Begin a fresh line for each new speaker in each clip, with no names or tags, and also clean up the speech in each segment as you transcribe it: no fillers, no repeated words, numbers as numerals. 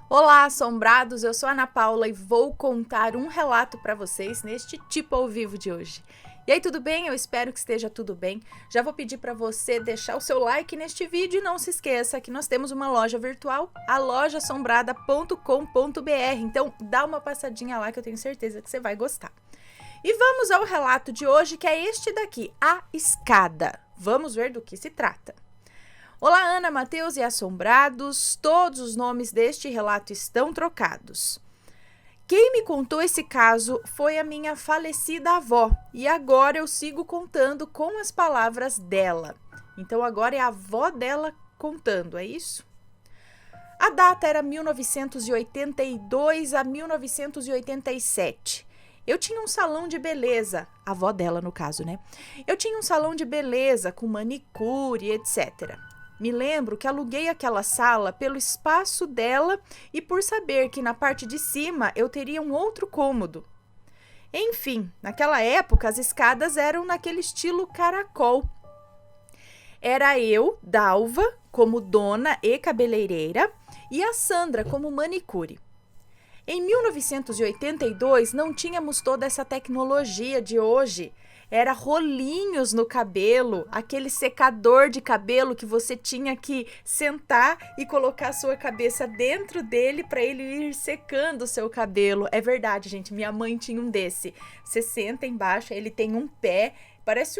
Olá, assombrados! Eu sou a Ana Paula e vou contar um relato para vocês neste Tipo ao Vivo de hoje. E aí, tudo bem? Eu espero que esteja tudo bem. Já vou pedir para você deixar o seu like neste vídeo e não se esqueça que nós temos uma loja virtual, a lojaassombrada.com.br. Então, dá uma passadinha lá que eu tenho certeza que você vai gostar. E vamos ao relato de hoje, que é este daqui, A Escada. Vamos ver do que se trata. Olá, Ana, Matheus e assombrados, todos os nomes deste relato estão trocados. Quem me contou esse caso foi a minha falecida avó, e agora eu sigo contando com as palavras dela. Então agora é a avó dela contando, é isso? A data era 1982 a 1987. Eu tinha um salão de beleza, a avó dela no caso, né? Eu tinha um salão de beleza com manicure, etc. Me lembro que aluguei aquela sala pelo espaço dela e por saber que na parte de cima eu teria um outro cômodo. Enfim, naquela época as escadas eram naquele estilo caracol. Era eu, Dalva, como dona e cabeleireira, e a Sandra como manicure. Em 1982 não tínhamos toda essa tecnologia de hoje. Era rolinhos no cabelo, aquele secador de cabelo que você tinha que sentar e colocar a sua cabeça dentro dele para ele ir secando o seu cabelo. É verdade, gente, minha mãe tinha um desse. Você senta embaixo, ele tem um pé, parece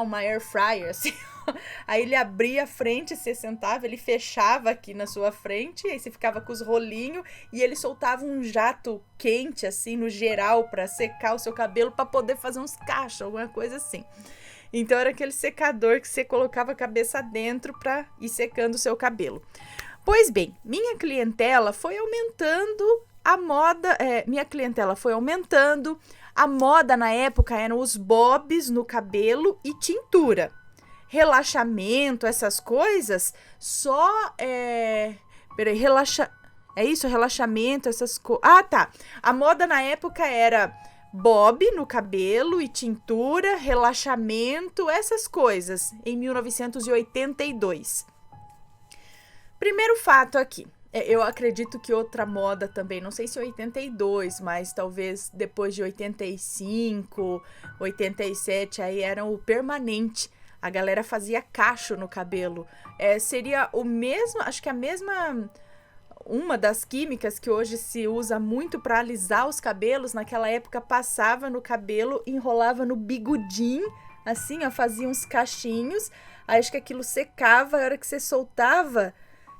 uma air fryer, assim. Aí ele abria a frente, você sentava, ele fechava aqui na sua frente, aí você ficava com os rolinhos e ele soltava um jato quente, assim, no geral, para secar o seu cabelo, para poder fazer uns cachos, alguma coisa assim. Então era aquele secador que você colocava a cabeça dentro para ir secando o seu cabelo. Pois bem, minha clientela foi aumentando, a moda na época eram os bobs no cabelo e tintura. Relaxamento, essas coisas, relaxamento, essas coisas. Ah, tá. A moda na época era bob no cabelo e tintura, relaxamento, essas coisas, em 1982. Primeiro fato aqui. Eu acredito que outra moda também, não sei se 82, mas talvez depois de 85, 87, aí era o permanente. A galera fazia cacho no cabelo. Seria o mesmo, acho que uma das químicas que hoje se usa muito para alisar os cabelos, naquela época passava no cabelo, enrolava no bigodinho, assim, ó, fazia uns cachinhos, aí acho que aquilo secava, a hora que você soltava,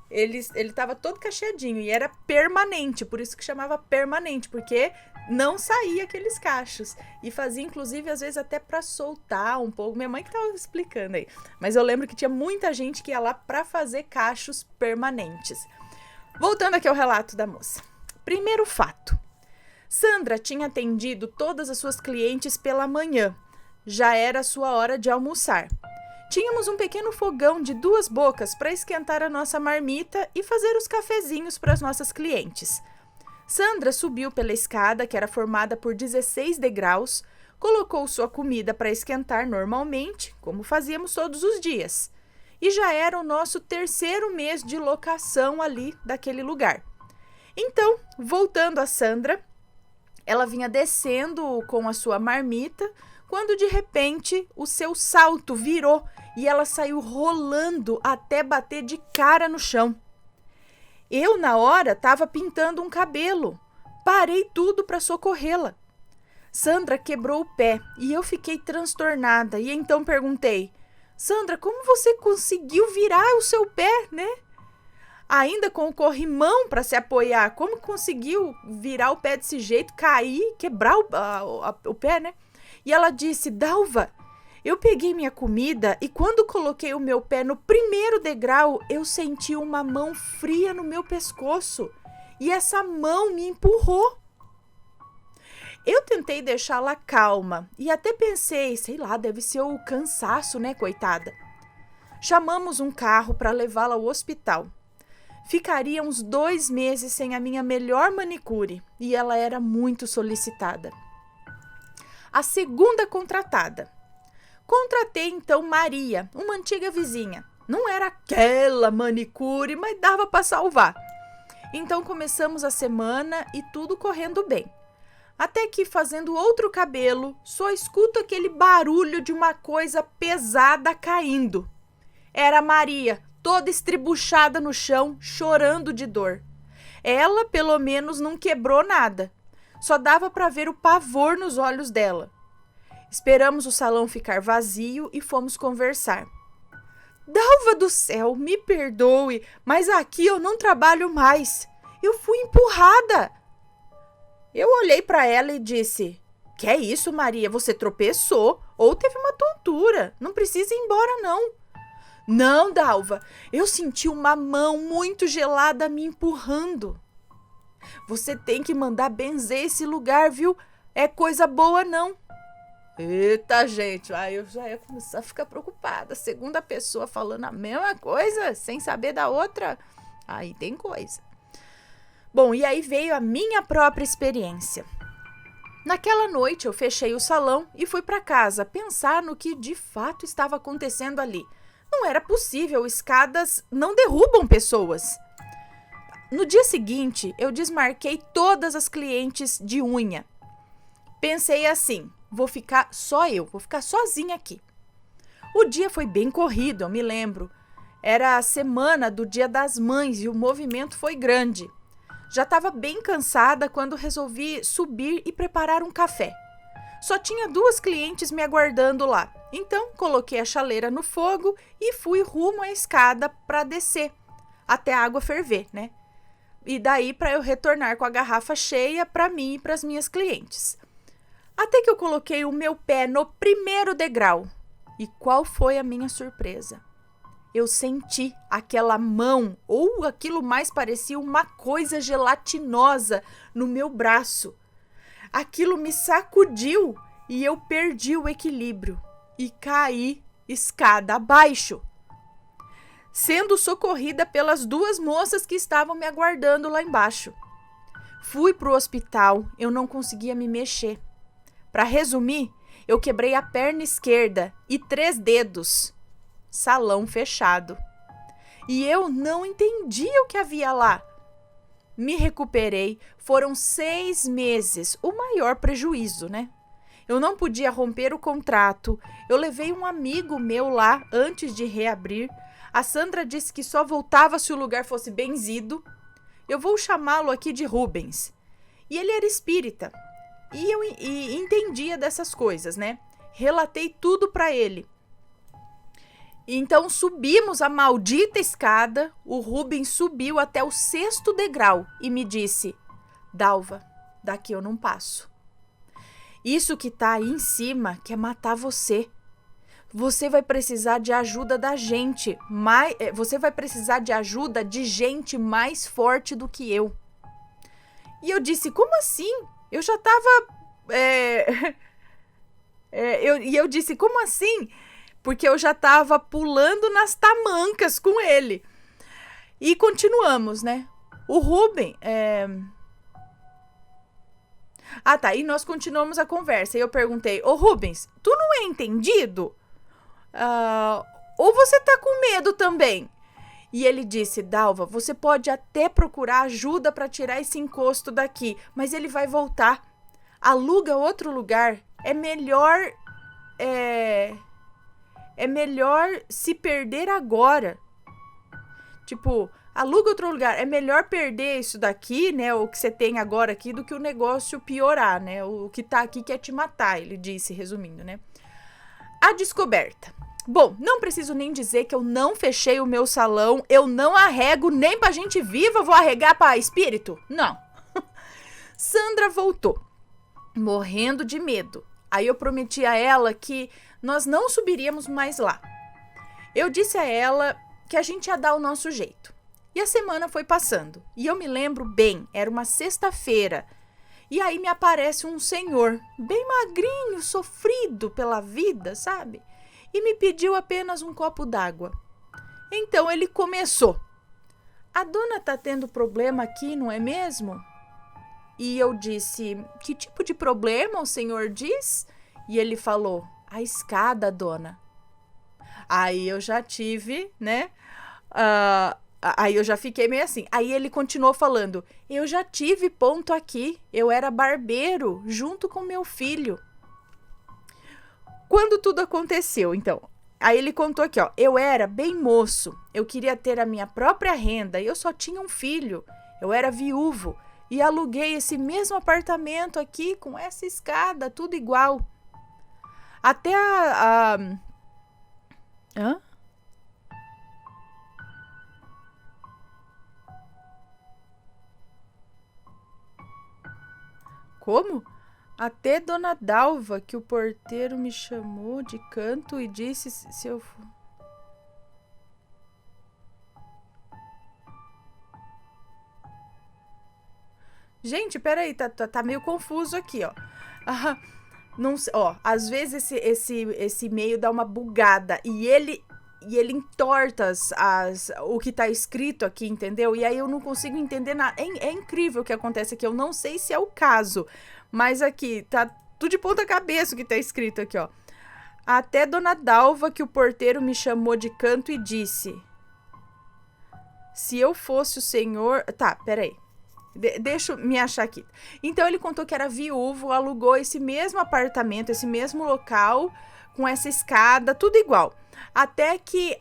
ele tava todo cacheadinho e era permanente, por isso que chamava permanente, porque não saía aqueles cachos. E fazia, inclusive, às vezes até para soltar um pouco. Minha mãe que tava explicando aí. Mas eu lembro que tinha muita gente que ia lá para fazer cachos permanentes. Voltando aqui ao relato da moça. Primeiro fato. Sandra tinha atendido todas as suas clientes pela manhã. Já era a sua hora de almoçar. Tínhamos um pequeno fogão de 2 bocas para esquentar a nossa marmita e fazer os cafezinhos para as nossas clientes. Sandra subiu pela escada, que era formada por 16 degraus, colocou sua comida para esquentar normalmente, como fazíamos todos os dias. E já era o nosso 3º mês de locação ali daquele lugar. Então, voltando a Sandra, ela vinha descendo com a sua marmita, quando de repente o seu salto virou e ela saiu rolando até bater de cara no chão. Eu, na hora, estava pintando um cabelo. Parei tudo para socorrê-la. Sandra quebrou o pé e eu fiquei transtornada e então perguntei: Sandra, como você conseguiu virar o seu pé, né? Ainda com o corrimão para se apoiar, como conseguiu virar o pé desse jeito, cair, quebrar o pé, né? E ela disse: Dalva, eu peguei minha comida e quando coloquei o meu pé no primeiro degrau, eu senti uma mão fria no meu pescoço e essa mão me empurrou. Eu tentei deixá-la calma e até pensei, sei lá, deve ser o cansaço, né, coitada? Chamamos um carro para levá-la ao hospital. Ficaria uns 2 meses sem a minha melhor manicure e ela era muito solicitada. A segunda contratada. Contratei então Maria, uma antiga vizinha. Não era aquela manicure, mas dava para salvar. Então começamos a semana e tudo correndo bem. Até que, fazendo outro cabelo, só escuto aquele barulho de uma coisa pesada caindo. Era a Maria, toda estribuchada no chão, chorando de dor. Ela, pelo menos, não quebrou nada. Só dava para ver o pavor nos olhos dela. Esperamos o salão ficar vazio e fomos conversar. Dalva do céu, me perdoe, mas aqui eu não trabalho mais. Eu fui empurrada. Eu olhei para ela e disse: que é isso, Maria? Você tropeçou ou teve uma tontura. Não precisa ir embora, não. Não, Dalva, eu senti uma mão muito gelada me empurrando. Você tem que mandar benzer esse lugar, viu? É coisa boa, não. Eita, gente, aí eu já ia começar a ficar preocupada. Segunda pessoa falando a mesma coisa, sem saber da outra. Aí tem coisa. Bom, e aí veio a minha própria experiência. Naquela noite eu fechei o salão e fui para casa pensar no que de fato estava acontecendo ali. Não era possível, escadas não derrubam pessoas. No dia seguinte, eu desmarquei todas as clientes de unha. Pensei assim, vou ficar sozinha aqui. O dia foi bem corrido, eu me lembro. Era a semana do Dia das Mães e o movimento foi grande. Já estava bem cansada quando resolvi subir e preparar um café. Só tinha 2 clientes me aguardando lá. Então, coloquei a chaleira no fogo e fui rumo à escada para descer, até a água ferver, né? E daí para eu retornar com a garrafa cheia para mim e para as minhas clientes. Até que eu coloquei o meu pé no primeiro degrau. E qual foi a minha surpresa? Eu senti aquela mão, ou aquilo mais parecia uma coisa gelatinosa no meu braço. Aquilo me sacudiu e eu perdi o equilíbrio e caí escada abaixo, sendo socorrida pelas 2 moças que estavam me aguardando lá embaixo. Fui para o hospital, eu não conseguia me mexer. Para resumir, eu quebrei a perna esquerda e 3 dedos. Salão fechado. E eu não entendia o que havia lá. Me recuperei, foram 6 meses, o maior prejuízo, né? Eu não podia romper o contrato, eu levei um amigo meu lá antes de reabrir. A Sandra disse que só voltava se o lugar fosse benzido. Eu vou chamá-lo aqui de Rubens. E ele era espírita. E eu entendia dessas coisas, né? Relatei tudo para ele. Então subimos a maldita escada, o Rubens subiu até o 6º degrau e me disse: Dalva, daqui eu não passo. Isso que tá aí em cima quer matar você. Você vai precisar de ajuda da gente, você vai precisar de ajuda de gente mais forte do que eu. E eu disse: como assim? Eu já tava... eu disse: como assim? Porque eu já estava pulando nas tamancas com ele. E continuamos, né? O Rubem... E nós continuamos a conversa. E eu perguntei: ô Rubens, tu não é entendido? Ou você tá com medo também? E ele disse: Dalva, você pode até procurar ajuda para tirar esse encosto daqui, mas ele vai voltar. Aluga outro lugar. É melhor se perder agora. Tipo, aluga outro lugar. É melhor perder isso daqui, né? O que você tem agora aqui, do que o negócio piorar, né? O que tá aqui quer te matar, ele disse, resumindo, né? A descoberta. Bom, não preciso nem dizer que eu não fechei o meu salão. Eu não arrego nem pra gente viva. Vou arregar pra espírito? Não. Sandra voltou, morrendo de medo. Aí eu prometi a ela que nós não subiríamos mais lá. Eu disse a ela que a gente ia dar o nosso jeito. E a semana foi passando. E eu me lembro bem, era uma sexta-feira. E aí me aparece um senhor, bem magrinho, sofrido pela vida, sabe? E me pediu apenas um copo d'água. Então ele começou: a dona tá tendo problema aqui, não é mesmo? E eu disse: que tipo de problema o senhor diz? E ele falou: a escada, dona. Aí eu já tive, né, Aí eu já fiquei meio assim. Aí ele continuou falando: eu já tive ponto aqui. Eu era barbeiro junto com meu filho. Quando tudo aconteceu, então. Aí ele contou aqui, ó. Eu era bem moço. Eu queria ter a minha própria renda e eu só tinha um filho. Eu era viúvo e aluguei esse mesmo apartamento aqui com essa escada, tudo igual. Até Hã? Como? Até Dona Dalva, que o porteiro me chamou de canto e disse se eu... Gente, peraí, tá meio confuso aqui, ó. Não, ó, às vezes esse e-mail dá uma bugada e ele entorta o que tá escrito aqui, entendeu? E aí eu não consigo entender nada. É incrível o que acontece aqui. Eu não sei se é o caso, mas aqui tá tudo de ponta cabeça o que tá escrito aqui, ó. Até Dona Dalva, que o porteiro me chamou de canto e disse: se eu fosse o senhor... Tá, peraí. Deixa eu me achar aqui. Então ele contou que era viúvo, alugou esse mesmo apartamento, esse mesmo local, com essa escada, tudo igual. Até que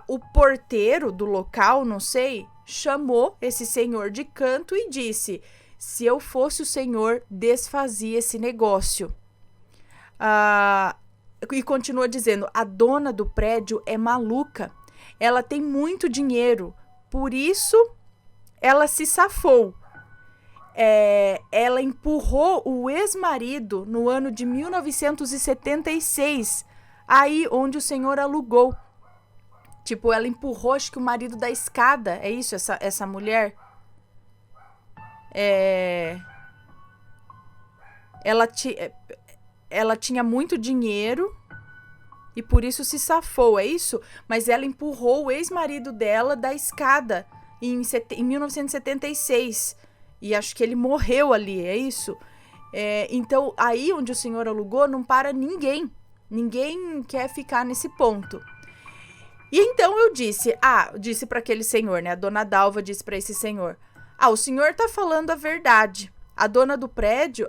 o porteiro do local, não sei, chamou esse senhor de canto e disse: se eu fosse o senhor, desfazia esse negócio. E continua dizendo: a dona do prédio é maluca. Ela tem muito dinheiro, por isso ela se safou. Ela empurrou o ex-marido no ano de 1976, aí onde o senhor alugou. Tipo, ela empurrou, acho que o marido da escada. É isso, essa mulher? Ela tinha muito dinheiro e por isso se safou, é isso? Mas ela empurrou o ex-marido dela da escada em 1976. E acho que ele morreu ali, é isso? Então, aí onde o senhor alugou, não para ninguém. Ninguém quer ficar nesse ponto. E então eu disse para aquele senhor, né? A dona Dalva disse para esse senhor: o senhor tá falando a verdade. A dona do prédio...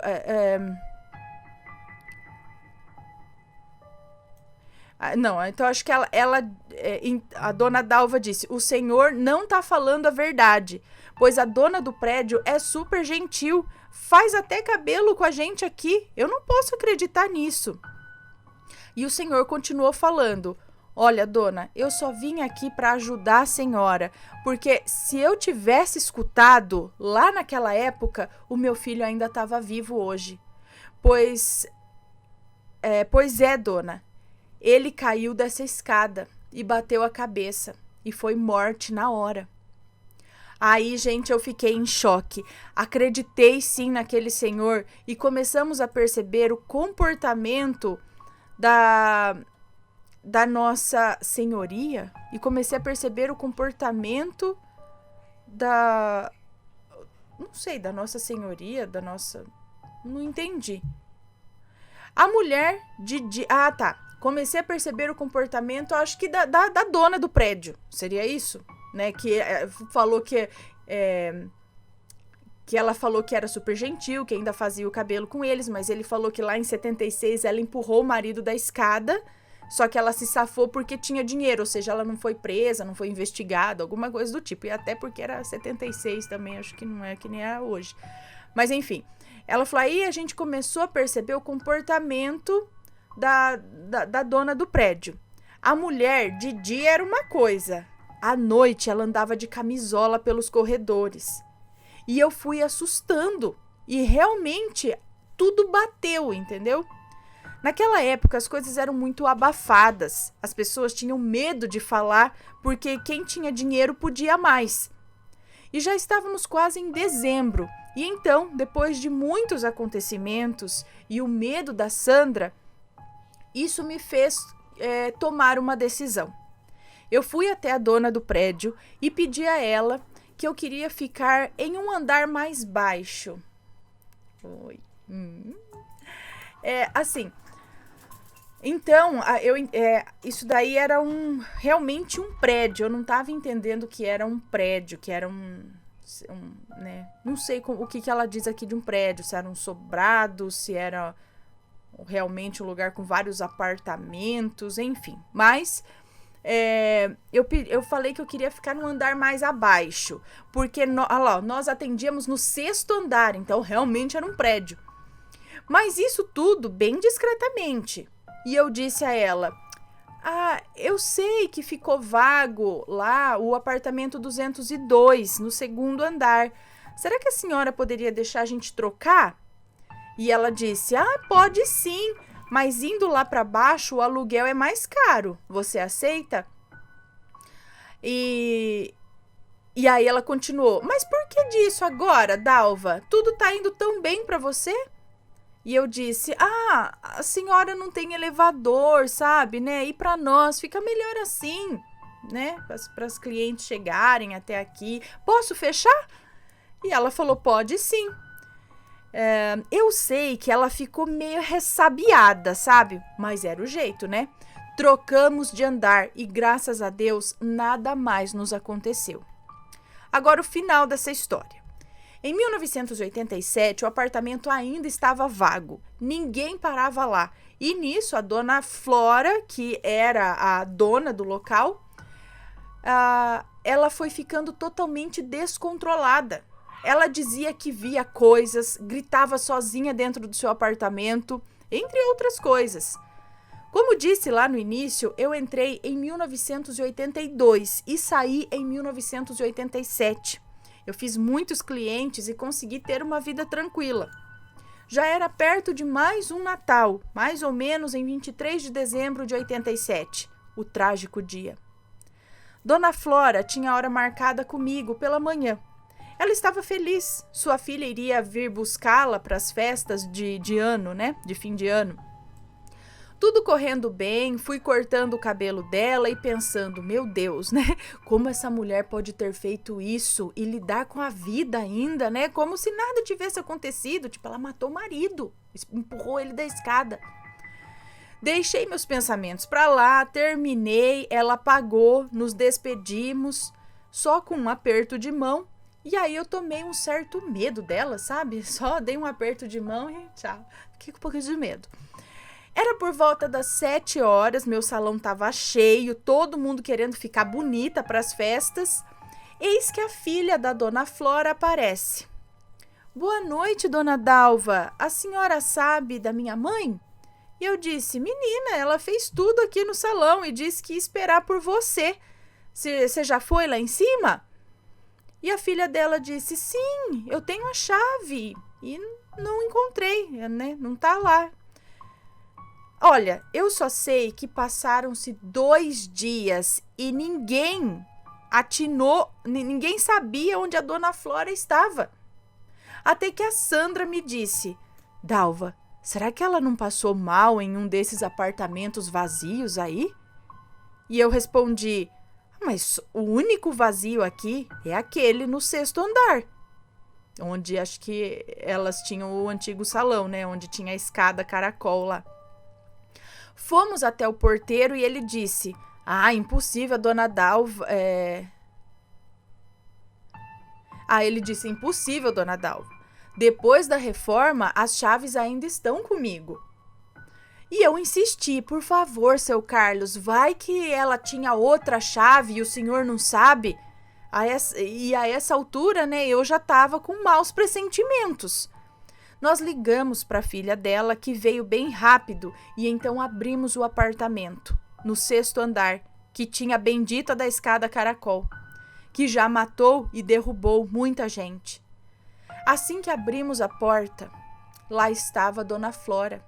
Não, então acho que a dona Dalva disse: o senhor não tá falando a verdade, pois a dona do prédio é super gentil, faz até cabelo com a gente aqui. Eu não posso acreditar nisso. E o senhor continuou falando: olha, dona, eu só vim aqui para ajudar a senhora, porque se eu tivesse escutado lá naquela época, o meu filho ainda estava vivo hoje. Pois é, dona. Ele caiu dessa escada e bateu a cabeça e foi morte na hora. Aí, gente, eu fiquei em choque. Acreditei sim naquele senhor e começamos a perceber o comportamento da nossa senhoria e comecei a perceber o comportamento não sei, da nossa senhoria, não entendi. A mulher tá. Comecei a perceber o comportamento, acho que da dona do prédio. Seria isso? Né? Que falou que ela falou que era super gentil, que ainda fazia o cabelo com eles, mas ele falou que lá em 76 ela empurrou o marido da escada, só que ela se safou porque tinha dinheiro, ou seja, ela não foi presa, não foi investigada, alguma coisa do tipo. E até porque era 76 também, acho que não é que nem é hoje. Mas enfim, ela falou, aí a gente começou a perceber o comportamento da dona do prédio. A mulher de dia era uma coisa, à noite ela andava de camisola pelos corredores. E eu fui assustando e realmente tudo bateu, entendeu? Naquela época as coisas eram muito abafadas, as pessoas tinham medo de falar porque quem tinha dinheiro podia mais. E já estávamos quase em dezembro e então, depois de muitos acontecimentos e o medo da Sandra, isso me fez tomar uma decisão. Eu fui até a dona do prédio e pedi a ela que eu queria ficar em um andar mais baixo. Assim. Então, isso daí era realmente um prédio. Eu não estava entendendo que era um prédio, que era né? Não sei o que ela diz aqui de um prédio, se era um sobrado, se era realmente um lugar com vários apartamentos, enfim. Mas eu falei que eu queria ficar no andar mais abaixo, porque nós atendíamos no 6º andar, então realmente era um prédio. Mas isso tudo bem discretamente. E eu disse a ela: eu sei que ficou vago lá o apartamento 202, no 2º andar. Será que a senhora poderia deixar a gente trocar? E ela disse: pode sim, mas indo lá para baixo o aluguel é mais caro. Você aceita? E aí ela continuou: mas por que disso agora, Dalva? Tudo tá indo tão bem para você? E eu disse: a senhora não tem elevador, sabe, né? E para nós fica melhor assim, né? Para as clientes chegarem até aqui. Posso fechar? E ela falou: pode sim. Eu sei que ela ficou meio ressabiada, sabe? Mas era o jeito, né? Trocamos de andar e, graças a Deus, nada mais nos aconteceu. Agora, o final dessa história. Em 1987, o apartamento ainda estava vago. Ninguém parava lá. E nisso, a dona Flora, que era a dona do local, ela foi ficando totalmente descontrolada. Ela dizia que via coisas, gritava sozinha dentro do seu apartamento, entre outras coisas. Como disse lá no início, eu entrei em 1982 e saí em 1987. Eu fiz muitos clientes e consegui ter uma vida tranquila. Já era perto de mais um Natal, mais ou menos em 23 de dezembro de 87, o trágico dia. Dona Flora tinha a hora marcada comigo pela manhã. Ela estava feliz. Sua filha iria vir buscá-la para as festas de ano, né? De fim de ano. Tudo correndo bem, fui cortando o cabelo dela e pensando: meu Deus, né? Como essa mulher pode ter feito isso e lidar com a vida ainda, né? Como se nada tivesse acontecido. Tipo, ela matou o marido, empurrou ele da escada. Deixei meus pensamentos para lá, terminei, ela apagou, nos despedimos, só com um aperto de mão. E aí eu tomei um certo medo dela, sabe? Só dei um aperto de mão e tchau. Fiquei com um pouquinho de medo. Era por volta das 7 horas, meu salão estava cheio, todo mundo querendo ficar bonita para as festas. Eis que a filha da dona Flora aparece. Boa noite, dona Dalva. A senhora sabe da minha mãe? E eu disse: menina, ela fez tudo aqui no salão e disse que ia esperar por você. Você já foi lá em cima? E a filha dela disse: sim, eu tenho a chave e não encontrei, né? Não tá lá. Olha, eu só sei que passaram-se 2 dias e ninguém atinou, ninguém sabia onde a dona Flora estava. Até que a Sandra me disse: Dalva, será que ela não passou mal em um desses apartamentos vazios aí? E eu respondi: mas o único vazio aqui é aquele no 6º andar, onde acho que elas tinham o antigo salão, né? Onde tinha a escada caracol lá. Fomos até o porteiro e ele disse: impossível, dona Dalva. Ele disse: impossível, dona Dalva. Depois da reforma, as chaves ainda estão comigo. E eu insisti: por favor, seu Carlos, vai que ela tinha outra chave e o senhor não sabe? E a essa altura, né, eu já estava com maus pressentimentos. Nós ligamos para a filha dela, que veio bem rápido, e então abrimos o apartamento, no 6º andar, que tinha a bendita da escada caracol, que já matou e derrubou muita gente. Assim que abrimos a porta, lá estava a dona Flora,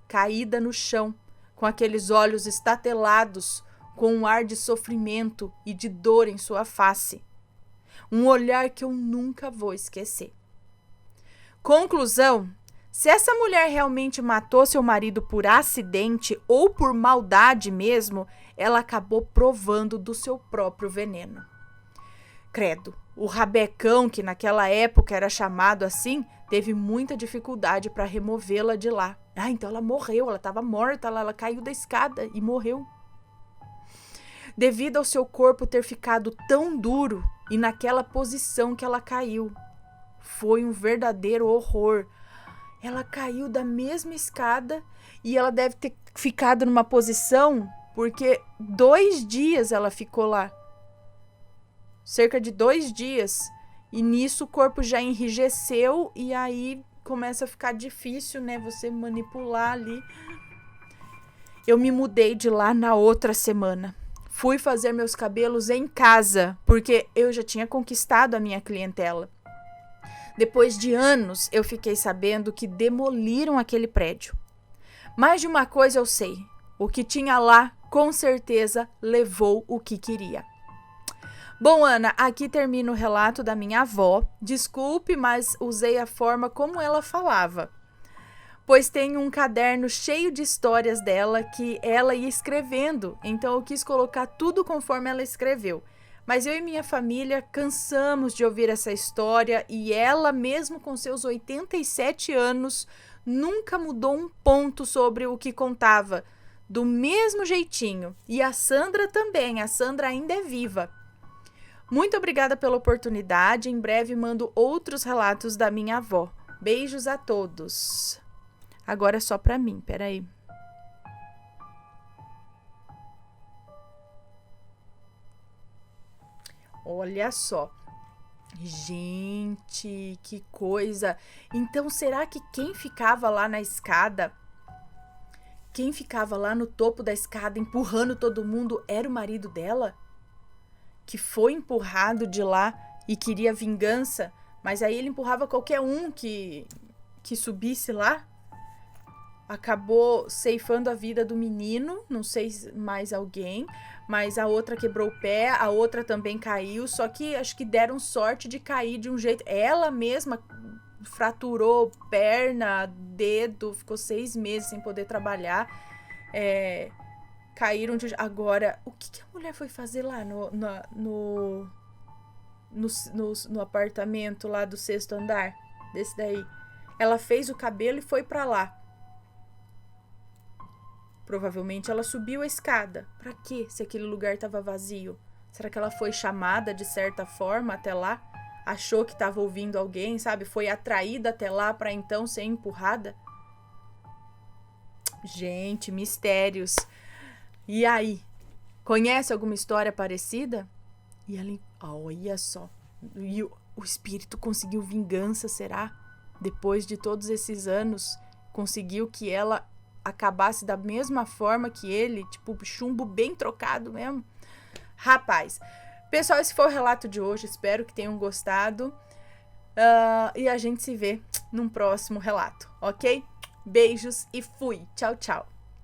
caída no chão, com aqueles olhos estatelados, com um ar de sofrimento e de dor em sua face. Um olhar que eu nunca vou esquecer. Conclusão: se essa mulher realmente matou seu marido por acidente ou por maldade mesmo, ela acabou provando do seu próprio veneno. Credo, o rabecão, que naquela época era chamado assim, teve muita dificuldade para removê-la de lá, Ah, então ela morreu, ela estava morta lá, ela caiu da escada e morreu. Devido ao seu corpo ter ficado tão duro e naquela posição que ela caiu. Foi um verdadeiro horror. Ela caiu da mesma escada e ela deve ter ficado numa posição porque 2 dias ela ficou lá. Cerca de 2 dias. E nisso o corpo já enrijeceu e aí começa a ficar difícil, né? Você manipular ali. Eu me mudei de lá na outra semana. Fui fazer meus cabelos em casa, porque eu já tinha conquistado a minha clientela. Depois de anos, eu fiquei sabendo que demoliram aquele prédio. Mais de uma coisa eu sei. O que tinha lá, com certeza, levou o que queria. Bom, Ana, aqui termina o relato da minha avó. Desculpe, mas usei a forma como ela falava. Pois tem um caderno cheio de histórias dela que ela ia escrevendo. Então eu quis colocar tudo conforme ela escreveu. Mas eu e minha família cansamos de ouvir essa história e ela, mesmo com seus 87 anos, nunca mudou um ponto sobre o que contava. Do mesmo jeitinho. E a Sandra também. A Sandra ainda é viva. Muito obrigada pela oportunidade. Em breve mando outros relatos da minha avó. Beijos a todos. Agora é só pra mim, peraí. Olha só. Gente, que coisa. Então, será que quem ficava lá na escada, quem ficava lá no topo da escada empurrando todo mundo era o marido dela? Que foi empurrado de lá e queria vingança, mas aí ele empurrava qualquer um que subisse lá? Acabou ceifando a vida do menino, não sei mais alguém, mas a outra quebrou o pé, a outra também caiu, só que acho que deram sorte de cair de um jeito. Ela mesma fraturou perna, dedo, ficou 6 meses sem poder trabalhar. Caíram de... Agora, o que a mulher foi fazer lá no apartamento lá do 6º andar? Desse daí. Ela fez o cabelo e foi pra lá. Provavelmente ela subiu a escada. Pra quê, se aquele lugar estava vazio? Será que ela foi chamada de certa forma até lá? Achou que estava ouvindo alguém, sabe? Foi atraída até lá para então ser empurrada? Gente, mistérios. E aí? Conhece alguma história parecida? E ela... Olha só. E o espírito conseguiu vingança, será? Depois de todos esses anos, conseguiu que ela acabasse da mesma forma que ele, tipo, chumbo bem trocado mesmo. Rapaz, pessoal, esse foi o relato de hoje, espero que tenham gostado, e a gente se vê num próximo relato, ok? Beijos e fui, tchau, tchau.